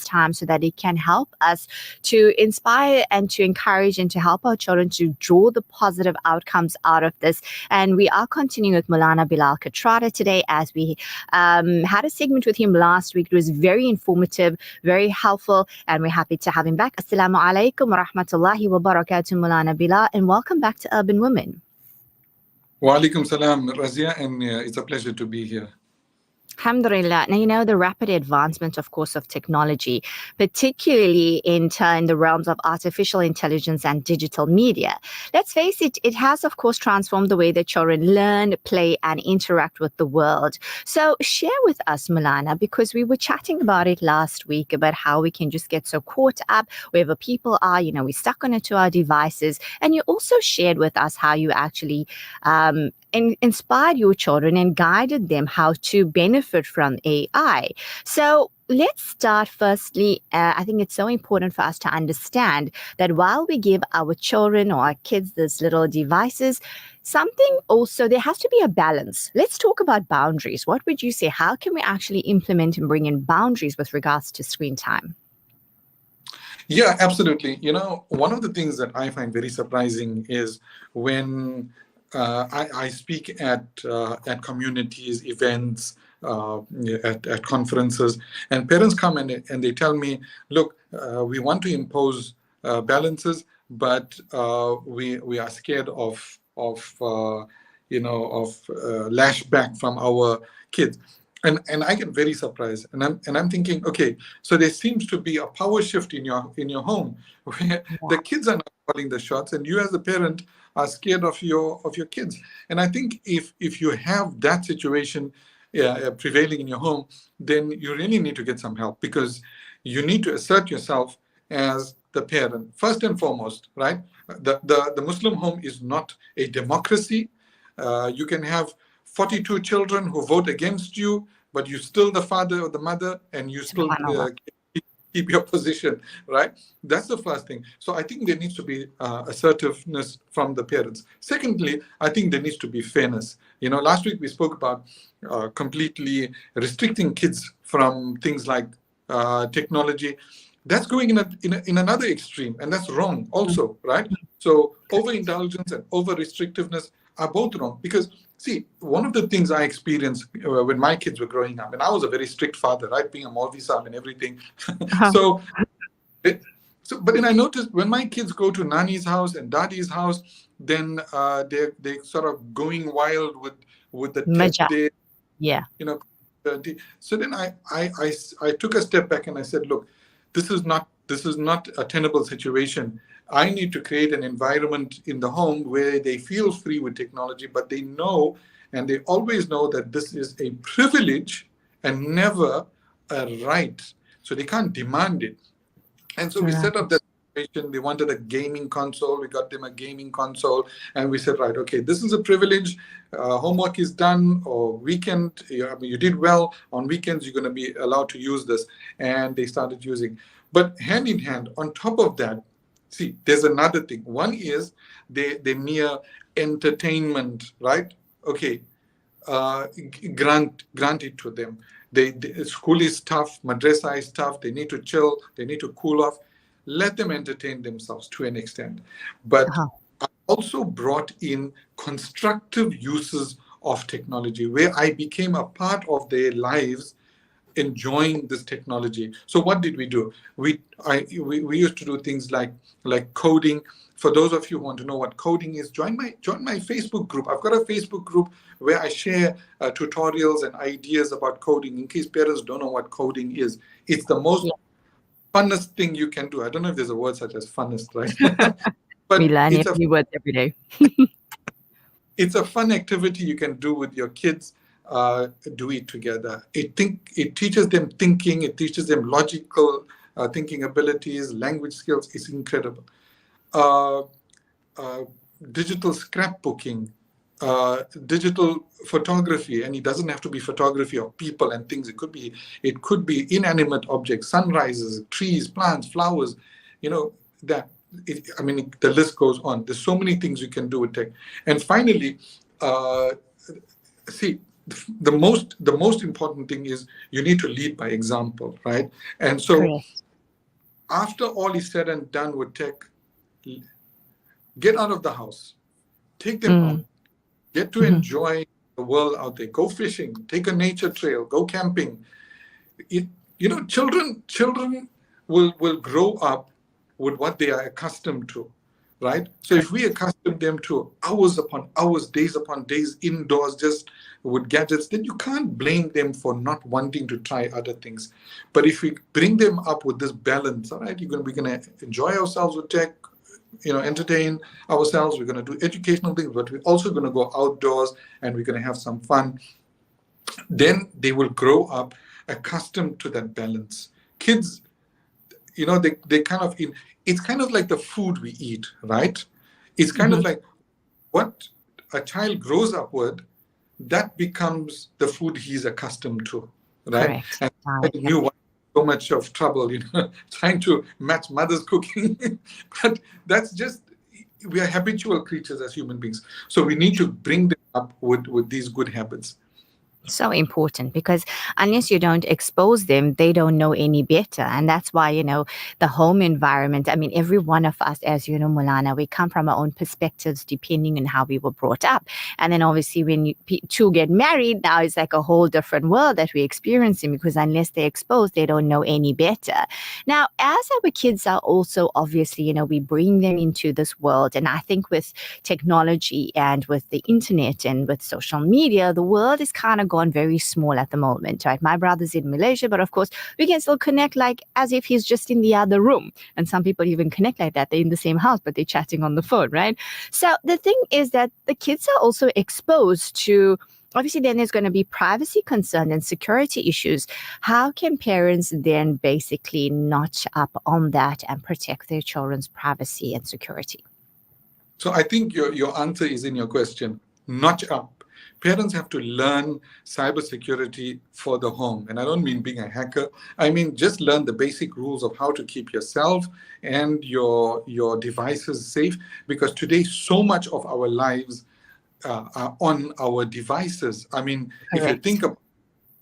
time so that it can help us to inspire and to encourage and to help our children to draw the positive outcomes out of this. And we are continuing with Maulana Bilal Katrada today, as we had a segment with him last week. It was very informative, very helpful, and we're happy to have him back. Assalamu alaikum wa rahmatullahi wa barakatuh, Maulana Bilal, and welcome back to Urban Women. Wa alaikum salam, Razia, and it's a pleasure to be here. Alhamdulillah. Now, the rapid advancement, of course, of technology, particularly in the realms of artificial intelligence and digital media. Let's face it, it has, of course, transformed the way that children learn, play, and interact with the world. So share with us, Maulana, because we were chatting about it last week, about how we can just get so caught up wherever people are, we're stuck on it to our devices. And you also shared with us how you actually inspired your children and guided them how to benefit from AI. So let's start firstly. I think it's so important for us to understand that while we give our children or our kids these little devices, something also, there has to be a balance. Let's talk about boundaries. What would you say? How can we actually implement and bring in boundaries with regards to screen time? Yeah, absolutely. One of the things that I find very surprising is when I speak at communities, events, at conferences, and parents come and they tell me, look, we want to impose balances, but we are scared of lashback from our kids. And I get very surprised, and I'm thinking, okay, so there seems to be a power shift in your home where the kids are not calling the shots, and you as a parent are scared of your kids. And I think if you have that situation prevailing in your home, then you really need to get some help, because you need to assert yourself as the parent first and foremost, right? The Muslim home is not a democracy. You can have 42 children who vote against you, but you're still the father or the mother, and you still keep your position, right? That's the first thing. So I think there needs to be assertiveness from the parents. Secondly, I think there needs to be fairness. Last week we spoke about completely restricting kids from things like technology. That's going in another extreme, and that's wrong also, right? So overindulgence and over-restrictiveness are both wrong, because see, one of the things I experienced when my kids were growing up, and I was a very strict father, right, being a Maulvi Sahib and everything. But then I noticed when my kids go to Nani's house and Dadi's house, then they sort of going wild with the tech day. Yeah. So then I took a step back and I said, look, this is not a tenable situation. I need to create an environment in the home where they feel free with technology, but they know, and they always know, that this is a privilege and never a right. So they can't demand it. And so we set up that situation. They wanted a gaming console. We got them a gaming console. And we said, right, okay, this is a privilege. Homework is done, or weekend, you did well. On weekends, you're going to be allowed to use this. And they started using. But hand in hand, on top of that, see, there's another thing. One is the mere entertainment, right? Okay, grant it to them. School is tough, madrasa is tough, they need to chill, they need to cool off. Let them entertain themselves to an extent. But I also brought in constructive uses of technology, where I became a part of their lives, enjoying this technology. So what did we do? We used to do things like coding. For those of you who want to know what coding is, join my Facebook group. I've got a Facebook group where I share tutorials and ideas about coding, in case parents don't know what coding is. It's the most funnest thing you can do. I don't know if there's a word such as funnest, right? But we learn new words every day. It's a fun activity you can do with your kids. Do it together. It teaches them thinking. It teaches them logical thinking abilities, language skills. It's incredible. Digital scrapbooking, digital photography, and it doesn't have to be photography of people and things. It could be inanimate objects, sunrises, trees, plants, flowers. The list goes on. There's so many things you can do with tech. And finally, see, the most important thing is you need to lead by example, right? And so Correct. after all is said and done with tech, get out of the house, take them out, get to enjoy the world out there, go fishing, take a nature trail, go camping. Children will grow up with what they are accustomed to, right? So if we accustom them to hours upon hours, days upon days indoors, just with gadgets, then you can't blame them for not wanting to try other things. But if we bring them up with this balance, all right, we're gonna enjoy ourselves with tech, entertain ourselves, we're gonna do educational things, but we're also gonna go outdoors and we're gonna have some fun. Then they will grow up accustomed to that balance. Kids, they kind of it's kind of like the food we eat, right? It's kind of like what a child grows up with, that becomes the food he's accustomed to, right? Correct. And I knew so much of trouble, trying to match mother's cooking. But that's just, we are habitual creatures as human beings. So we need to bring them up with these good habits. So important, because unless you don't expose them, they don't know any better. And that's why, the home environment, I mean, every one of us, as you know, Mulana, we come from our own perspectives depending on how we were brought up. And then obviously when two get married, now it's like a whole different world that we're experiencing, because unless they're exposed, they don't know any better. Now, as our kids are also obviously, we bring them into this world. And I think with technology and with the internet and with social media, the world is kind of gone very small at the moment, right? My brother's in Malaysia, but of course we can still connect like as if he's just in the other room. And some people even connect like that. They're in the same house, but they're chatting on the phone, right? So the thing is that the kids are also exposed to, obviously then there's going to be privacy concerns and security issues. How can parents then basically notch up on that and protect their children's privacy and security? So I think your answer is in your question. Notch up. Parents have to learn cybersecurity for the home. And I don't mean being a hacker. I mean, just learn the basic rules of how to keep yourself and your devices safe. Because today, so much of our lives are on our devices. I mean, If you think of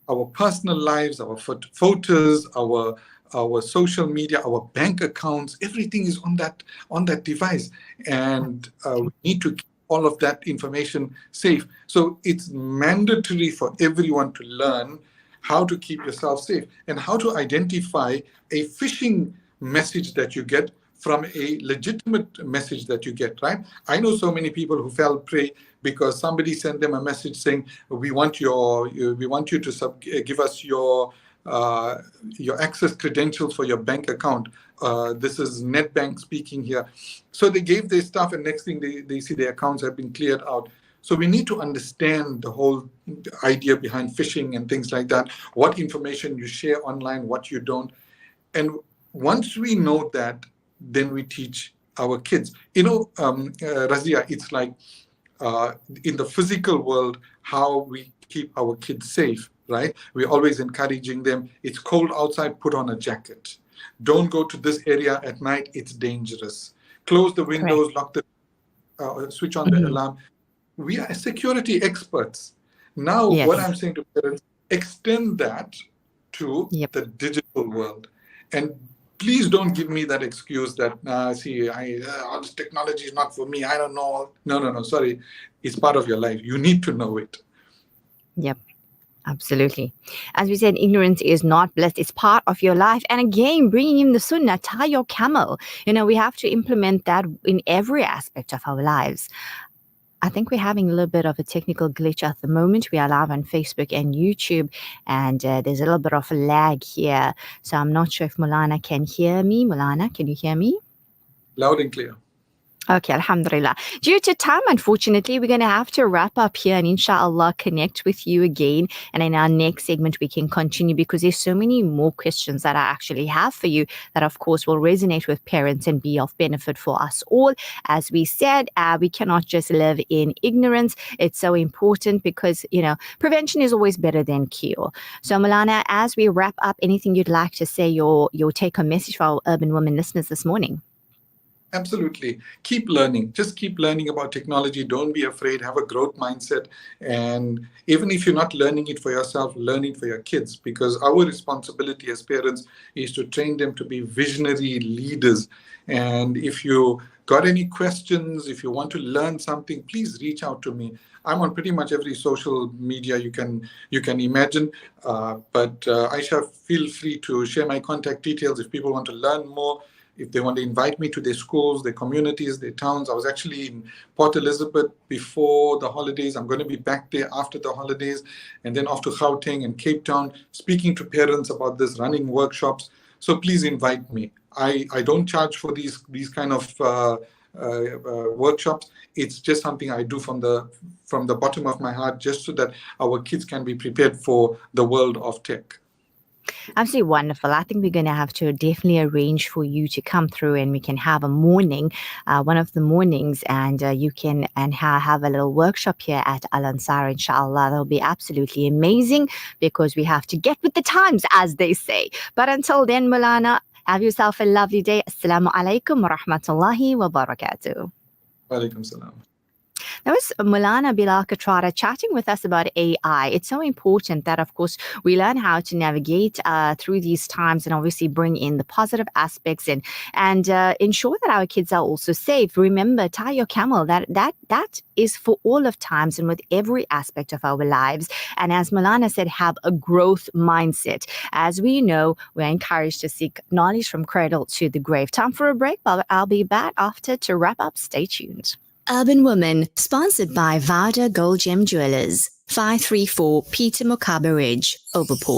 our personal lives, our photos, our social media, our bank accounts, everything is on that device. And we need to keep all of that information safe. So it's mandatory for everyone to learn how to keep yourself safe and how to identify a phishing message that you get from a legitimate message that you get, right? I know so many people who fell prey because somebody sent them a message saying, we want you to give us your access credentials for your bank account. This is NetBank speaking here. So they gave their stuff, and next thing they see their accounts have been cleared out. So we need to understand the whole idea behind phishing and things like that, what information you share online, what you don't. And once we know that, then we teach our kids. Razia, it's like in the physical world, how we keep our kids safe, right? We're always encouraging them. It's cold outside, put on a jacket. Don't go to this area at night, it's dangerous. Close the windows, lock the switch on the alarm. We are security experts. Now, what I'm saying to parents, extend that to the digital world. And please don't give me that excuse that, all this technology is not for me. I don't know. No, sorry. It's part of your life. You need to know it. Yep. Absolutely. As we said, ignorance is not bliss. It's part of your life. And again, bringing in the sunnah, tie your camel. We have to implement that in every aspect of our lives. I think we're having a little bit of a technical glitch at the moment. We are live on Facebook and YouTube, and there's a little bit of a lag here. So I'm not sure if Mulana can hear me. Mulana, can you hear me? Loud and clear. Okay, alhamdulillah. Due to time, unfortunately, we're going to have to wrap up here and inshallah connect with you again. And in our next segment, we can continue because there's so many more questions that I actually have for you that, of course, will resonate with parents and be of benefit for us all. As we said, we cannot just live in ignorance. It's so important because, prevention is always better than cure. So, Mulana, as we wrap up, anything you'd like to say, your take-home message for our urban women listeners this morning? Absolutely. Keep learning. Just keep learning about technology. Don't be afraid. Have a growth mindset. And even if you're not learning it for yourself, learn it for your kids, because our responsibility as parents is to train them to be visionary leaders. And if you got any questions, if you want to learn something, please reach out to me. I'm on pretty much every social media you can imagine. But Aisha, feel free to share my contact details if people want to learn more, if they want to invite me to their schools, their communities, their towns. I was actually in Port Elizabeth before the holidays. I'm going to be back there after the holidays, and then off to Gauteng and Cape Town, speaking to parents about this, running workshops. So please invite me. I don't charge for these kind of workshops. It's just something I do from the bottom of my heart, just so that our kids can be prepared for the world of tech. Absolutely wonderful. I think we're going to have to definitely arrange for you to come through, and we can have a morning, one of the mornings, and you can have a little workshop here at Al Ansar, inshallah. That'll be absolutely amazing, because we have to get with the times, as they say. But until then, Mulana, have yourself a lovely day. Assalamu alaikum wa rahmatullahi wa barakatuh. Wa alaikum salam. That was Mulana Bilal Katrada chatting with us about AI. It's so important that, of course, we learn how to navigate through these times, and obviously bring in the positive aspects and ensure that our kids are also safe. Remember, tie your camel. That is for all of times and with every aspect of our lives. And as Mulana said, have a growth mindset. As we know, we're encouraged to seek knowledge from cradle to the grave. Time for a break, but I'll be back after to wrap up. Stay tuned. Urban Woman, sponsored by Vada Gold Gem Jewelers, 534 Peter Mokaba Ridge, Overport.